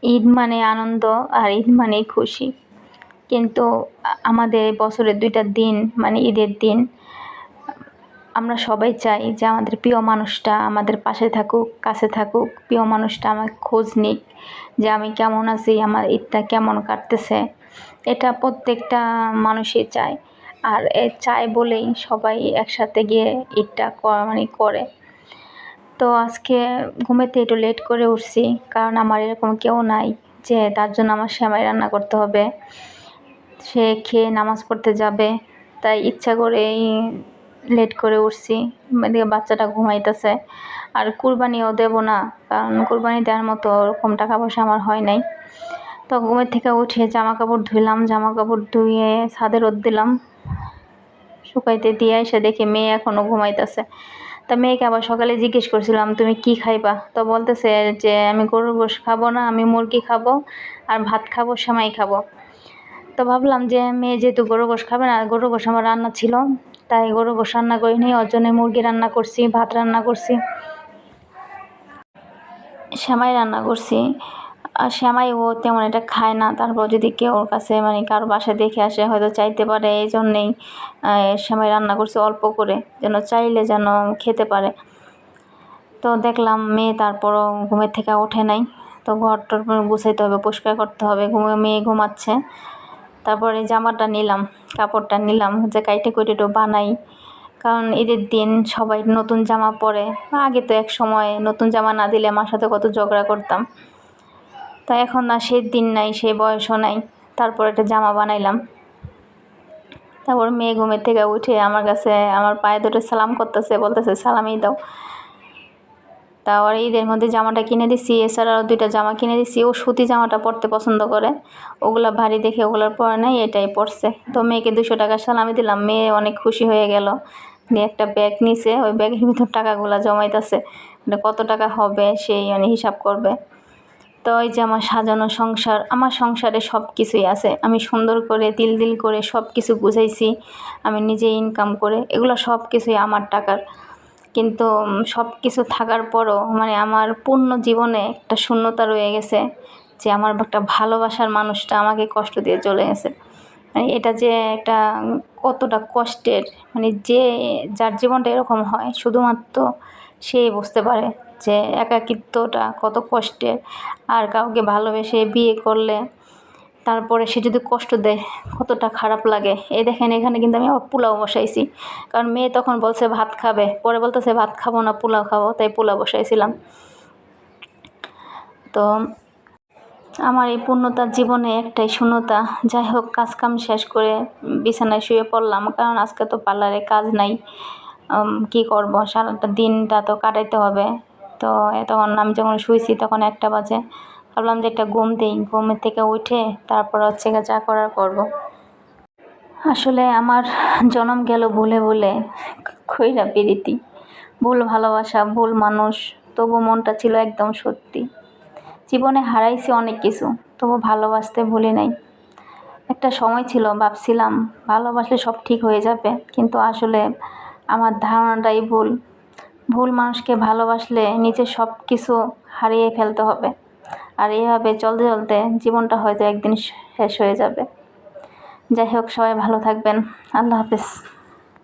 ঈদ মানে আনন্দ আর ঈদ মানেই খুশি। কিন্তু আমাদের বছরের ২টা দিন মানে ঈদের দিন আমরা সবাই চাই যে আমাদের প্রিয় মানুষটা আমাদের পাশে থাকুক, কাছে থাকুক। প্রিয় মানুষটা আমার খোঁজ নিক যে আমি কেমন আছি, আমার ঈদটা কেমন কাটতেছে। এটা প্রত্যেকটা মানুষই চায়। আর চায় বলেই সবাই একসাথে গিয়ে ঈদটা করে। তো আজকে ঘুমেতে একটু লেট করে উঠছি, কারণ আমার এরকম কেউ নাই যে তার জন্য আমার সেমাই রান্না করতে হবে। সে খেয়ে নামাজ পড়তে যাবে, তাই ইচ্ছা করেই লেট করে উঠছি। এদিকে বাচ্চাটা ঘুমাইতেছে। আর কুরবানিও দেব না, কারণ কুরবানি দেওয়ার মতো ওরকম টাকা পয়সা আমার হয় নাই। তো ঘুমের থেকে উঠে জামা কাপড় ধুইলাম, জামা কাপড় ধুয়ে ছাদে রোদ দিলাম, শুকাইতে দিয়ে এসে দেখি মেয়ে এখনও ঘুমাইতেছে। তা মেয়েকে আবার সকালে জিজ্ঞেস করছিলাম তুমি কি খাইবা, তো বলতেছে যে আমি গরুর গোশ খাবো না, আমি মুরগি খাবো আর ভাত খাবো, সেমাই খাবো। তো ভাবলাম যে মেয়ে যেহেতু গরুর গোশ খাবে না, গরুর গোশ আমার রান্না ছিল, তাই গরুর গোশ রান্না করিনি, ওর জন্য মুরগি রান্না করছি, ভাত রান্না করছি, সেমাই রান্না করছি। আর সেমাই ও তেমন এটা খায় না, তারপর যদি কেউ ওর কাছে কারো বাসায় দেখে আসে হয়তো চাইতে পারে, এই জন্যেই সেমাই রান্না করছি অল্প করে, যেন চাইলে যেন খেতে পারে। তো দেখলাম মেয়ে তারপরও ঘুমের থেকে ওঠে নাই। তো ঘর টর গুছাইতে হবে, পরিষ্কার করতে হবে, মেয়ে ঘুমাচ্ছে। তারপরে জামাটা নিলাম, কাপড়টা নিলাম যে কাইটে কুইটে একটু বানাই, কারণ ঈদের দিন সবাই নতুন জামা পরে। আগে তো এক সময় নতুন জামা না দিলে আমার সাথে কত ঝগড়া করতাম, তা এখন না সেই দিন নাই, সেই বয়সও নাই। তারপর একটা জামা বানাইলাম। তারপর মেয়ে ঘুমের থেকে উঠে আমার কাছে আমার পায়ে দুটো সালাম করতেছে, বলতেছে সালামই দাও। তারপর ঈদের মধ্যে জামাটা কিনে দিছি, এছাড়াও 2টা জামা কিনে দিছি। ও সুতি জামাটা পরতে পছন্দ করে, ওগুলা ভারী দেখে ওগুলার পরে নাই, এটাই পরছে। তো মেয়েকে 200 টাকা সালামি দিলাম, মেয়ে অনেক খুশি হয়ে গেল। নিয়ে একটা ব্যাগ নিছে, ওই ব্যাগের ভিতর টাকাগুলা জমাইতেছে, কত টাকা হবে সেই হিসাব করবে। তো এই যে আমার সাজানো সংসার, আমার সংসারে সব কিছুই আছে, আমি সুন্দর করে তিল তিল করে সব কিছু গুছাইছি, আমি নিজে ইনকাম করে, এগুলো সব কিছুই আমার টাকার। কিন্তু সব কিছু থাকার পরও আমার পূর্ণ জীবনে একটা শূন্যতা রয়ে গেছে, যে আমার একটা ভালোবাসার মানুষটা আমাকে কষ্ট দিয়ে চলে গেছে। এটা যে একটা কতটা কষ্টের, যে যার জীবনটা এরকম হয় শুধুমাত্র সে বুঝতে পারে যে একাকিত্বটা কত কষ্টের। আর কাউকে ভালোবেসে বিয়ে করলে তারপরে সে যদি কষ্ট দেয় কতটা খারাপ লাগে। এই দেখেন এখানে কিন্তু আমি আবার পোলাও বসাইছি, কারণ মেয়ে তখন বলছে ভাত খাবে, পরে বলতেছে ভাত খাবো না পোলাও খাবো, তাই পোলাও বসাইছিলাম। তো আমার এই পূর্ণতার জীবনে একটাই শূন্যতা। যাই হোক, কাজ কাম শেষ করে বিছানায় শুয়ে পড়লাম, কারণ আজকে তো পার্লারে কাজ নাই। কি করব, সারাটা দিনটা তো কাটাইতে হবে। তো তখন আমি যখন শুয়েছি তখন 1টা বাজে। ভাবলাম যে একটা ঘুম দিই, ঘুমের থেকে উঠে তারপর যা করার করব। আসলে আমার জনম গেল ভুলে ভুলে, কইরা প্রীতি, ভুল ভালোবাসা, ভুল মানুষ, তবু মনটা ছিল একদম সত্যি। জীবনে হারাইছি অনেক কিছু, তবু ভালোবাসতে ভুলি নাই। একটা সময় ছিল ভাবছিলাম ভালোবাসলে সব ঠিক হয়ে যাবে, কিন্তু আসলে আমার ধারণাটাই ভুল। ভুল মানুষকে ভালোবাসলে নিজের সব কিছু হারিয়ে ফেলতে হবে, আর এইভাবে চলতে চলতে জীবনটা হয়তো একদিন শেষ হয়ে যাবে। যাই হোক, সবাই ভালো থাকবেন। আল্লাহ হাফেজ।